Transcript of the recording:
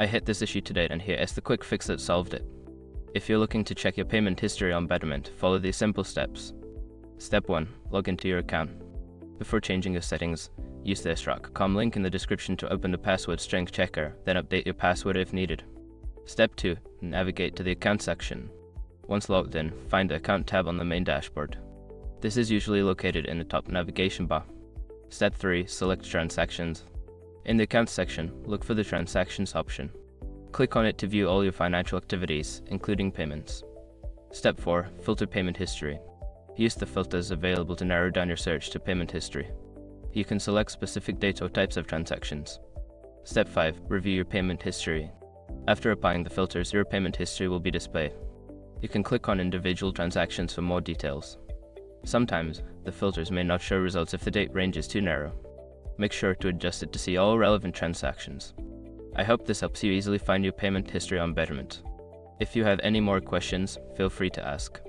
I hit this issue today and here is the quick fix that solved it. If you're looking to check your payment history on Betterment, follow these simple steps. Step 1. Log into your account. Before changing your settings, use the srock.com link in the description to open the password strength checker, then update your password if needed. Step 2. Navigate to the account section. Once logged in, find the account tab on the main dashboard. This is usually located in the top navigation bar. Step 3. Select transactions. In the accounts section, look for the transactions option. Click on it to view all your financial activities, including payments. Step 4. Filter payment history. Use the filters available to narrow down your search to payment history. You can select specific dates or types of transactions. Step 5. Review your payment history. After applying the filters, your payment history will be displayed. You can click on individual transactions for more details. Sometimes, the filters may not show results if the date range is too narrow. Make sure to adjust it to see all relevant transactions. I hope this helps you easily find your payment history on Betterment. If you have any more questions, feel free to ask.